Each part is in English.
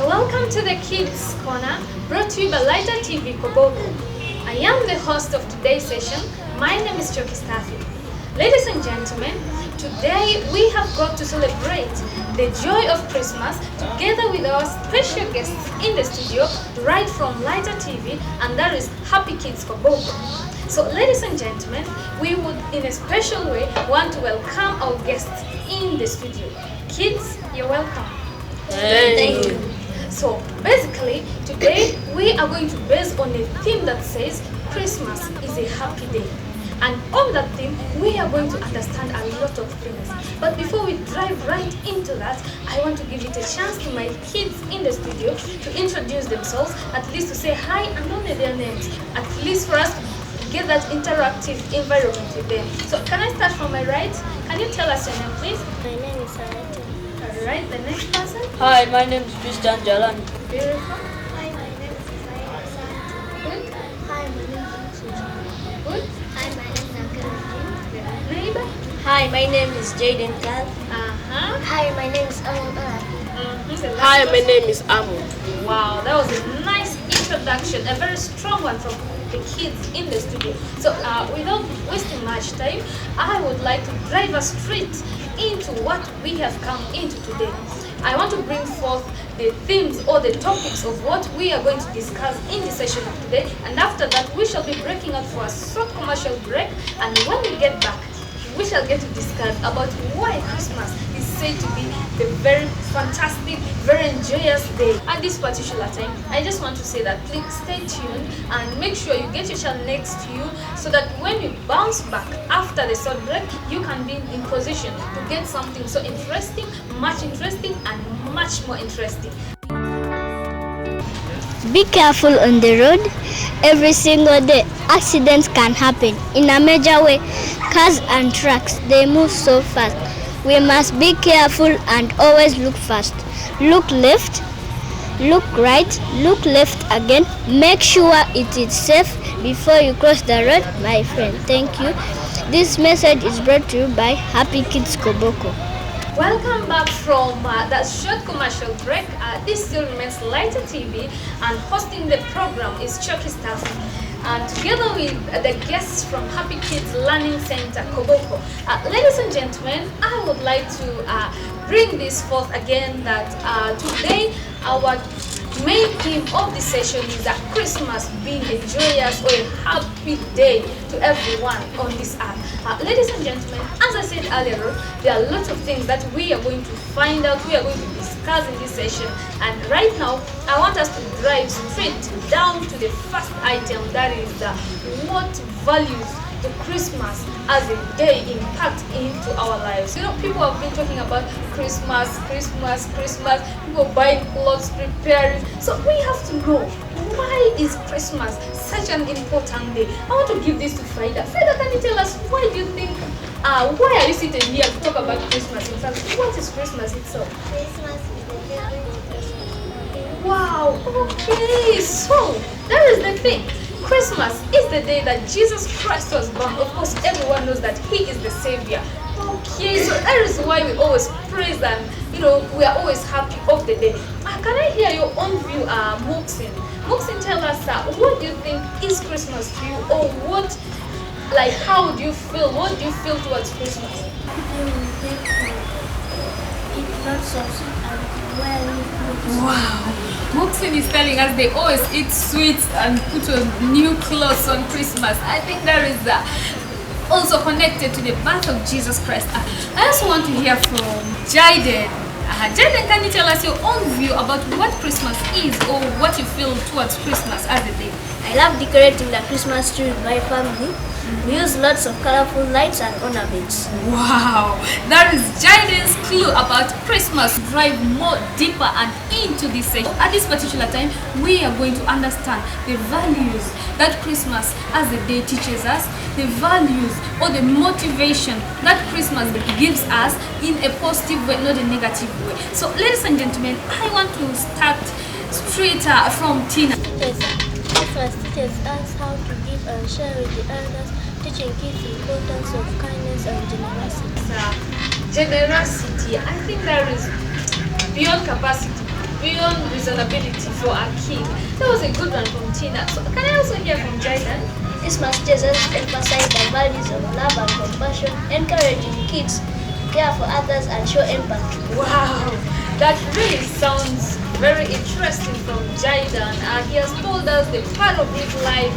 Welcome to the Kids Corner, brought to you by Lighter TV Koboko. I am the host of today's session. My name is Choki Staffy. Ladies and gentlemen, today we have got to celebrate the joy of Christmas together with our special guests in the studio right from Lighter TV, and that is Happy Kids Koboko. So ladies and gentlemen, we would in a special way want to welcome our guests in the studio. Kids, you're welcome. Thank you. So basically, today we are going to base on a theme that says Christmas is a happy day. And on that theme, we are going to understand a lot of things. But before we dive right into that, I want to give it a chance to my kids in the studio to introduce themselves, at least to say hi and know their names, at least for us to get that interactive environment with them. So can I start from my right? Can you tell us your name, please? My name is Sarati. Alright, the next person? Hi, my name is Christian Jalan. Beautiful. Hi, my name is Zaira Santi. Good. Hi, my name is Susan. Good. Hi, my name is Akara. Neighbor? Hi, my name is Jaden Kal. Uh-huh. Hi, my name is Amara. Hi, my name is Amu. Wow, that was a nice introduction, a very strong one from the kids in the studio. So without wasting much time, I would like to drive us straight into what we have come into today. I want to bring forth the themes or the topics of what we are going to discuss in the session of today, and after that we shall be breaking out for a short commercial break, and when we get back we shall get to discuss about why Christmas is said to be the very fantastic, very joyous day. At this particular time, I just want to say that please stay tuned and make sure you get your child next to you so that when you bounce back after the short break, you can be in position to get something so interesting and much more interesting. Be careful on the road. Every single day, accidents can happen. In a major way, cars and trucks, they move so fast. We must be careful and always look fast. Look left, look right, look left again. Make sure it is safe before you cross the road, my friend. Thank you. This message is brought to you by Happy Kids Koboko. Welcome back from that short commercial break. This still remains Lighter TV, and hosting the program is Chucky Staff. And together with the guests from Happy Kids Learning Center, Koboko. Ladies and gentlemen, I would like to bring this forth again that today our main theme of this session is that Christmas being a joyous or a happy day to everyone on this earth. Ladies and gentlemen, as I said earlier, there are lots of things that we are going to find out, we are going to discuss in this session. And right now, I want us to drive straight down to the first item, that is what values the Christmas as a day impact into our lives. You know, people have been talking about Christmas, people buying clothes, preparing. So we have to know, why is Christmas such an important day? I want to give this to Frida. Frida, can you tell us, why do you think, why are you sitting here to talk about Christmas? In fact, what is Christmas itself? Christmas is the favorite occasion. Wow, okay, so that is the thing. Christmas is the day that Jesus Christ was born. Of course, everyone knows that He is the Savior. Okay, so that is why we always praise and, you know, we are always happy of the day. Can I hear your own view, Moksin? Moksin, tell us, what do you think is Christmas to you, or what, like, how do you feel? What do you feel towards Christmas? Eat lots of sweet and wear new clothes. Wow, Moksin is telling us they always eat sweets and put on new clothes on Christmas. I think that is also connected to the birth of Jesus Christ. I also want to hear from Jaden. Jaden, can you tell us your own view about what Christmas is, or what you feel towards Christmas as a day? I love decorating the Christmas tree with my family. We use lots of colorful lights and ornaments. Wow, that is Jaden's clue about Christmas. Drive more deeper and into this session. At this particular time, we are going to understand the values that Christmas as a day teaches us, the values or the motivation that Christmas gives us in a positive way, not a negative way. So, ladies and gentlemen, I want to start straight from Tina. Christmas teaches us how to give and share with the others, teaching kids the importance of kindness and generosity. Generosity, I think there is beyond capacity. beyond reasonability for a kid. That was a good one from Tina. So can I also hear from Jayden? Christmas teachers emphasize the values of love and compassion, encouraging kids to care for others and show empathy. Wow, that really sounds very interesting from Jayden. He has told us the part of his life,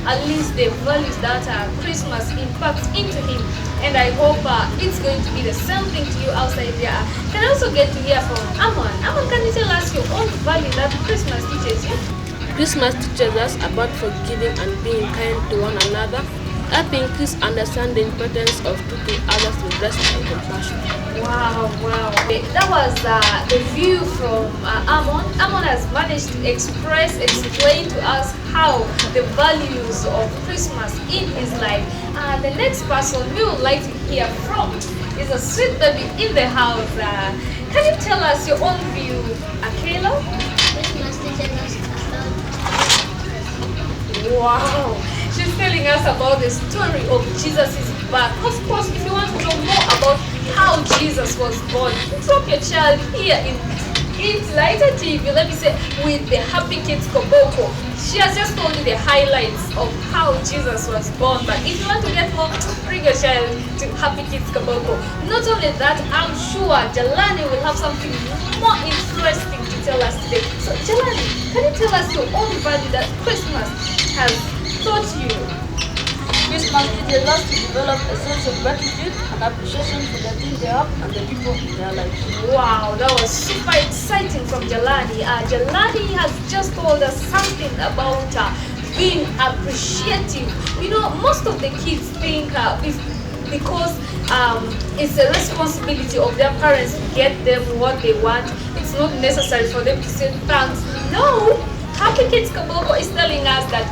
at least the values that Christmas impacts into him. And I hope it's going to be the same thing to you outside there. Can I also get to hear from Amon? Amon, can you tell us your own value that Christmas teaches you? Christmas teaches us about forgiving and being kind to one another, helping kids understand the importance of treating others with respect and compassion. Wow. That was the view from Amon. Amon has managed to explain to us how the values of Christmas in his life. The next person we would like to hear from is a sweet baby in the house. Can you tell us your own view, Akelo? Christmas teaches us about Wow, she's telling us about the story of Jesus' birth. Of course, if you want to know more about how Jesus was born, drop your child here in It's Lighter TV, let me say, with the Happy Kids Koboko. She has just told you the highlights of how Jesus was born. But if you want to get more, bring your child to Happy Kids Koboko. Not only that, I'm sure Jalani will have something more interesting to tell us today. So Jalani, can you tell us your own value that Christmas has taught you? Christmas teaches us to develop a sense of gratitude and appreciation for the things they have and the people in their lives. Wow, that was super exciting from Jalani. Jalani has just told us something about being appreciative. You know, most of the kids think because it's a responsibility of their parents to get them what they want, it's not necessary for them to say thanks. No, Happy Kids Koboko is telling us that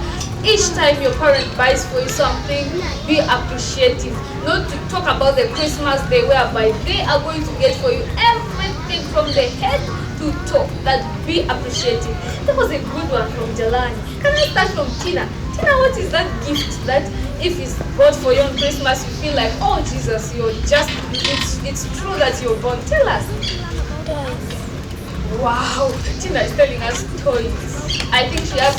each time your parent buys for you something, be appreciative. Not to talk about the Christmas day whereby they are going to get for you everything from the head to toe. That be appreciative. That was a good one from Jalani. Can I start from Tina? Tina, what is that gift that if it's bought for you on Christmas, you feel like, oh Jesus, it's true that you're born? Tell us. Wow, Tina is telling us toys. I think she has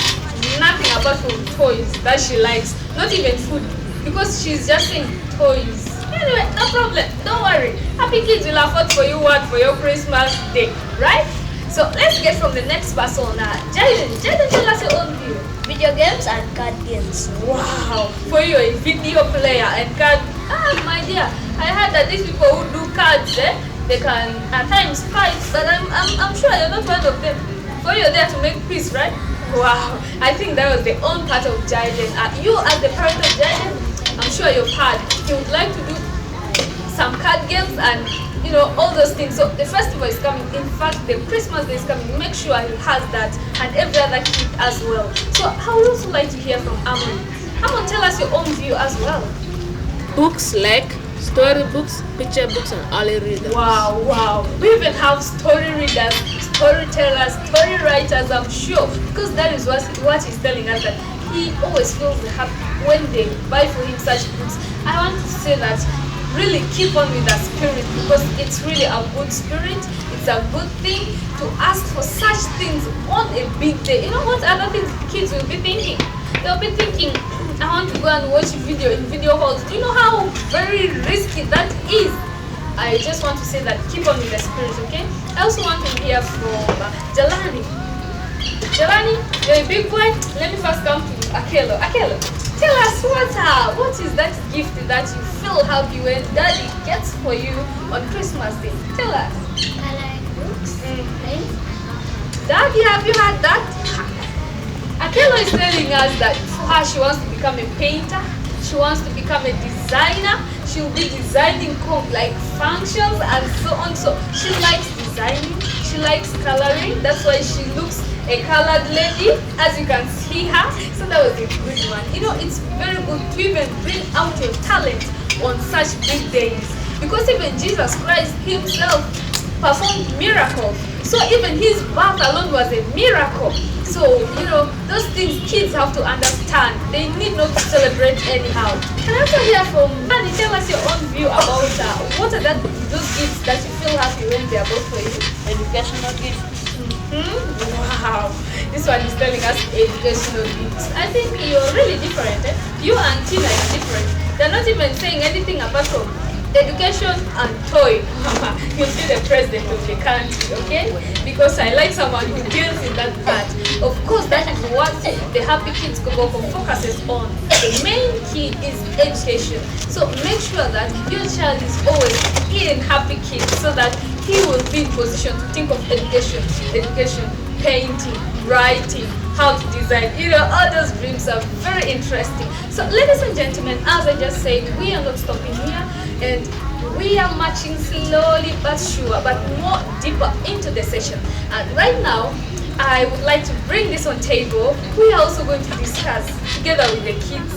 nothing apart from toys that she likes, not even food, because she's just saying toys. Anyway, no problem, don't worry. Happy Kids will afford for you what for your Christmas day, right? So let's get from the next person now. Jayden, tell us your own view. video games and card games. Wow, for you a video player and card. My dear, I heard that these people who do cards, they can at times fight, but I'm sure you're not one of them. For you're there to make peace, right? Wow, I think that was the own part of Jayden. You as the parent of Jayden, I'm sure you've heard he would like to do some card games and all those things. So the festival is coming. In fact, the Christmas day is coming. Make sure he has that and every other kid as well. So I would also like to hear from Amon. Amon, tell us your own view as well. Books like storybooks, picture books, and early readers. Wow. We even have story readers, storytellers, story writers, I'm sure, because that is what he's telling us, that he always feels happy when they buy for him such books. I want to say that really keep on with that spirit, because it's really a good spirit. It's a good thing to ask for such things on a big day. You know what other things kids will be thinking? They'll be thinking, I want to go and watch video in video halls. Do you know how very risky that is? I just want to say that keep on with the spirit, okay? I also want to hear from Jalani. Jalani, you're a big boy. Let me first come to Akelo. Akelo, tell us what is that gift that you feel happy when Daddy gets for you on Christmas Day? Tell us. I like books, pens. Daddy, have you had that? Akelo is telling us that for her, she wants to become a painter. She wants to become a designer. She will be designing like functions and so on. So she likes designing. She likes coloring. That's why she looks a colored lady, as you can see her. So that was a good one. It's very good to even bring out your talent on such big days, because even Jesus Christ himself performed miracles. So even his birth alone was a miracle. So, those things kids have to understand. They need not to celebrate anyhow. Can I also hear from Annie? Tell us your own view about what are those gifts that you feel happy when they are bought for you? Educational gifts. Wow, this one is telling us educational needs. I think you're really different. Eh? You and Tina is different. They're not even saying anything apart from education and toy. You'll be the president of the country, okay? Because I like someone who deals in that part. Of course, that is what the Happy Kids Koboko focuses on. The main key is education. So make sure that your child is always in Happy Kids so that he will be in position to think of education, painting, writing, how to design. All those dreams are very interesting. So ladies and gentlemen, as I just said, we are not stopping here and we are marching slowly but sure, but more deeper into the session. And right now, I would like to bring this on table. We are also going to discuss together with the kids.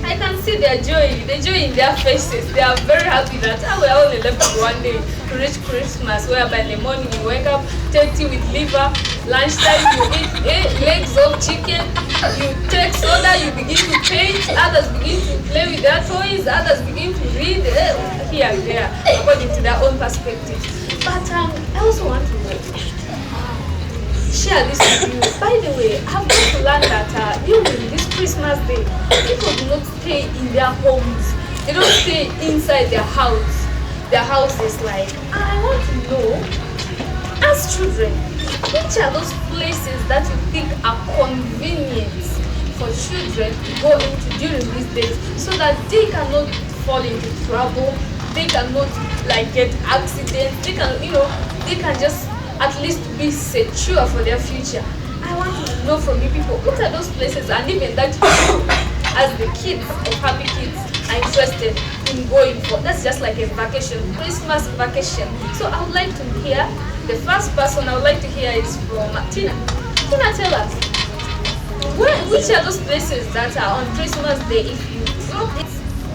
I can see the joy in their faces. They are very happy that we are only left with one day to reach Christmas, whereby in the morning you wake up, take tea with liver, lunchtime you eat legs of chicken, you take soda, you begin to paint, others begin to play with their toys, others begin to read here and there, according to their own perspective. But I also want to share this with you. By the way, I've got to learn that during this Christmas day, people do not stay in their homes. They don't stay inside their house. Their house is like, I want to know, as children, which are those places that you think are convenient for children to go into during these days so that they cannot fall into trouble, they cannot get accidents, they can just at least be secure for their future. I want to know from you people, what are those places, and even that you, as the kids of Happy Kids, are interested in going for. That's just like a vacation, Christmas vacation. So I would like to hear, the first person I would like to hear is from Tina. Tina, tell us, which are those places that are on Christmas Day if you drop it?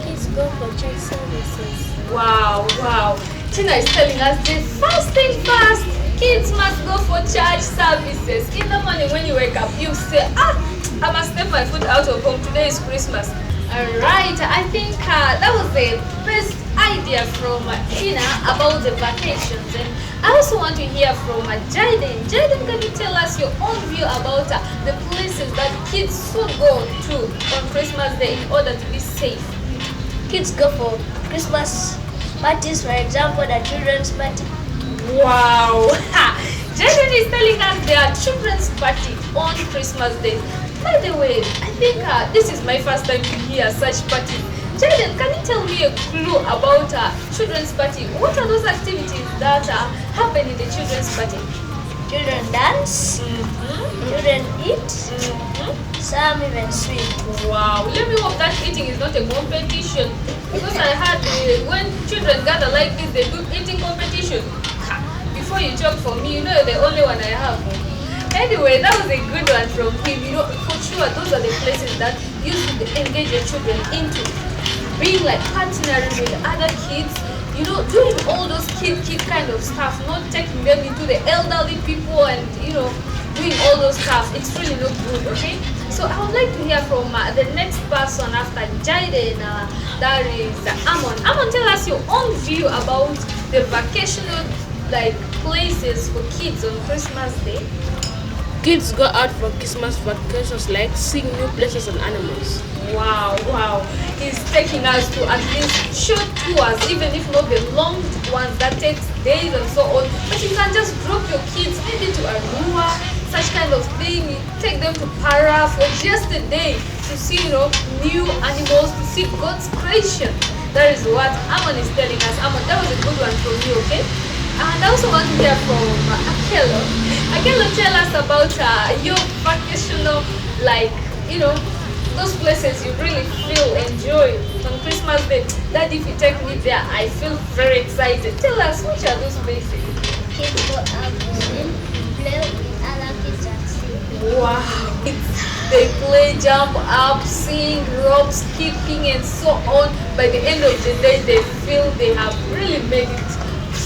Kids go for church services. Wow. Tina is telling us the first thing first. Kids must go for church services. In the morning when you wake up, you say, I must step my foot out of home. Today is Christmas. Alright, I think that was the best idea from Tina about the vacations. And I also want to hear from Jaden. Jaden, can you tell us your own view about the places that kids should go to on Christmas Day in order to be safe? Kids go for Christmas parties, for example, the children's party. Wow! Jaden is telling us there are children's party on Christmas Day. By the way, I think this is my first time to hear such party. Jaden, can you tell me a clue about children's party? What are those activities that happen in the children's party? Children dance, children eat, some even swim. Wow, let me hope that eating is not a competition. Because I heard when children gather like this, they do eating competition. Before you joke for me, you're the only one I have. Anyway, that was a good one from him. For sure, those are the places that you should engage your children into. Being like partnering with other kids, doing all those kid kind of stuff, not taking them into the elderly people and, doing all those stuff. It's really not good, okay? So I would like to hear from the next person after Jaden, that is Amon. Amon, tell us your own view about the vacational places for kids on Christmas Day. Kids go out for Christmas vacations like seeing new places and animals. Wow. He's taking us to at least short tours, even if not the long ones that takes days and so on. But you can just drop your kids maybe to Arua, such kind of thing. You take them to Para for just a day to see, new animals, to see God's creation. That is what Amon is telling us. Amon, that was a good one from you, okay? And I also want to hear from Akelo. Akelo, tell us about your vacational, those places you really enjoy on Christmas Day. That if you take me there, I feel very excited. Tell us, which are those places? Kids go out to swim, play with other kids and sing. Wow. They play, jump up, sing, rope, skipping and so on. By the end of the day, they feel they have really made it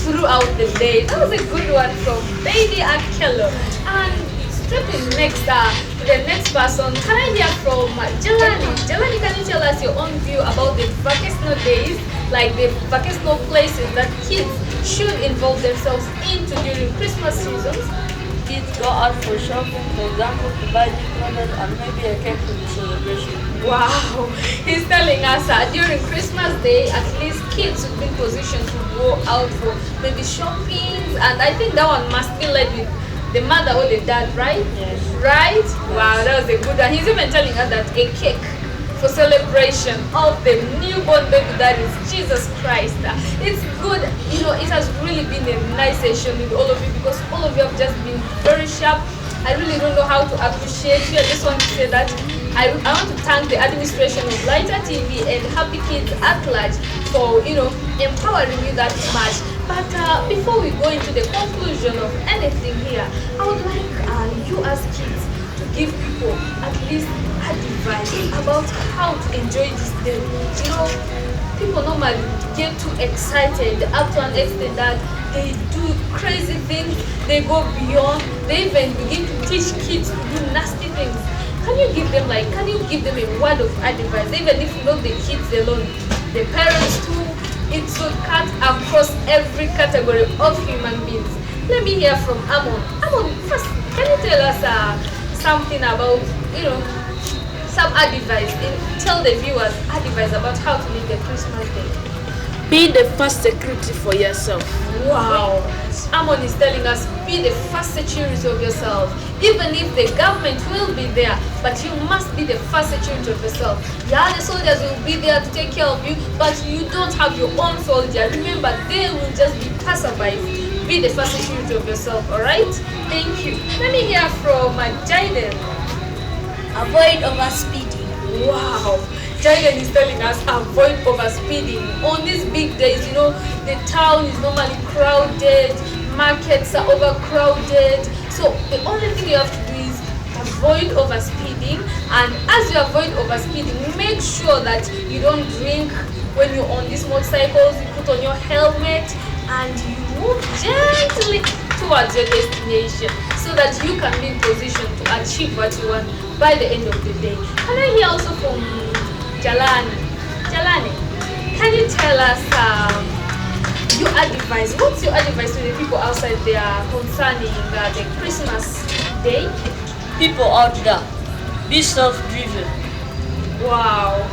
throughout the day. That was a good one from Baby Akelo. And stepping next to the next person, can I hear from Jelani? Jelani, can you tell us your own view about the vacational days, like the vacational places that kids should involve themselves into during Christmas seasons? go out for shopping, for example, to buy new clothes and maybe a cake for the celebration. Wow, he's telling us during Christmas Day, at least kids will be in position to go out for maybe shopping, and I think that one must be led with the mother or the dad, right? Yes. Right? Wow, that was a good one. He's even telling us that a cake for celebration of the newborn baby that is Jesus Christ. It's good, it has really been a nice session with all of you because all of you have just been very sharp. I really don't know how to appreciate you. I just want to say that I want to thank the administration of Lighter TV and Happy Kids at large for empowering you that much. But before we go into the conclusion of anything here, I would like you as kids to give people at least advice about how to enjoy this day. People normally get too excited up to an extent that they do crazy things, they go beyond, they even begin to teach kids to do nasty things. Can you give them a word of advice, even if not the kids alone, the parents too? It should cut across every category of human beings. Let me hear from Amon. Amon, first, can you tell us something about, some advice, tell the viewers advice about how to live the Christmas day? Be the first security for yourself. Wow. Amon is telling us, be the first security of yourself. Even if the government will be there, but you must be the first security of yourself. Yeah, the soldiers will be there to take care of you, but you don't have your own soldier. Remember, they will just be passerbys. Be the first security of yourself, alright? Thank you. Let me hear from Jaden. Avoid overspeeding. Wow. Jaden is telling us avoid overspeeding. On these big days, the town is normally crowded, markets are overcrowded. So the only thing you have to do is avoid overspeeding. And as you avoid overspeeding, make sure that you don't drink when you're on these motorcycles. You put on your helmet and you move gently towards your destination so that you can be in position to achieve what you want by the end of the day. Can I hear also from Jalani? Jalani, can you tell us your advice? What's your advice to the people outside there concerning the Christmas day? People out there, be self-driven. Wow.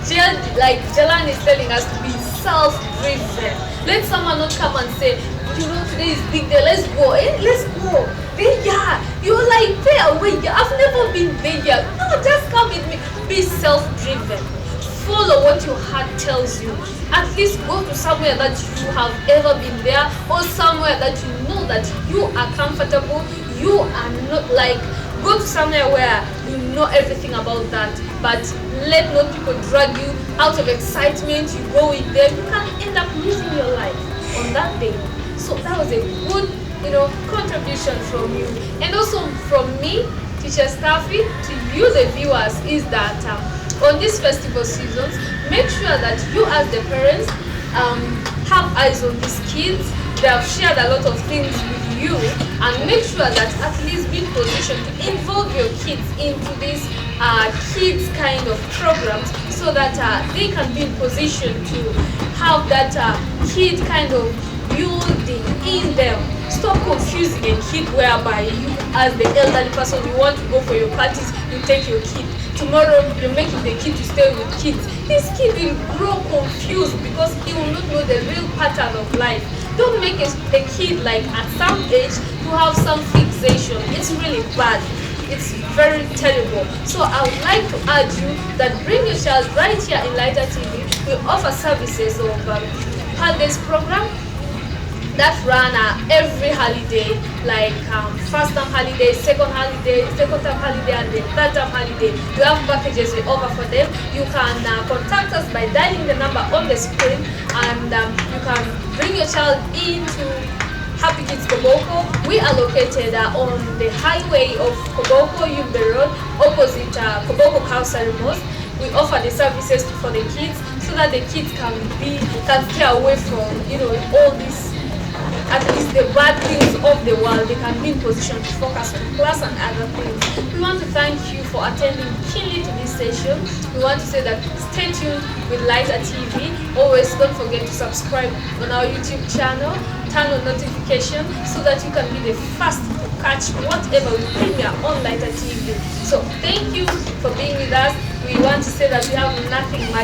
Jalani is telling us to be self-driven. Let someone not come and say, today is big day, let's go. Let's go. You're like, there, wait, I've never been there. No, just come with me. Be self-driven. Follow what your heart tells you. At least go to somewhere that you have ever been there, or somewhere that you know that you are comfortable. You are not go to somewhere where you know everything about that, but let not people drag you out of excitement. You go with them, you can end up losing your life on that day. So that was a good contribution from you. And also from me, Teacher Staffy, to you the viewers, is that on these festival seasons, make sure that you as the parents have eyes on these kids. They have shared a lot of things with you, and make sure that at least be in position to involve your kids into these kids kind of programs so that they can be in position to have that kid kind of building in them. Stop confusing a kid whereby you as the elderly person, you want to go for your parties, you take your kid. Tomorrow you're making the kid to stay with kids. This kid will grow confused because he will not know the real pattern of life. Don't make a kid at some age to have some fixation. It's really bad. It's very terrible. So I would like to urge you that bring your child right here in Lighter TV. We offer services of holidays program that run every holiday, first term holiday, second term holiday, and the third term holiday. We have packages we offer for them. You can contact us by dialing the number on the screen, and you can bring your child into Happy Kids Koboko. We are located on the highway of Koboko, Yumbe Road, opposite Koboko Kausari Mosque. We offer the services for the kids so that the kids can stay away from all these, at least the bad things of the world. They can be in position to focus on class and other things. We want to thank you for attending keenly to this session. We want to say that stay tuned with Lighter TV. Always don't forget to subscribe on our YouTube channel. turn on notification so that you can be the first to catch whatever we premiere on Lighter TV. So thank you for being with us. We want to say that we have nothing much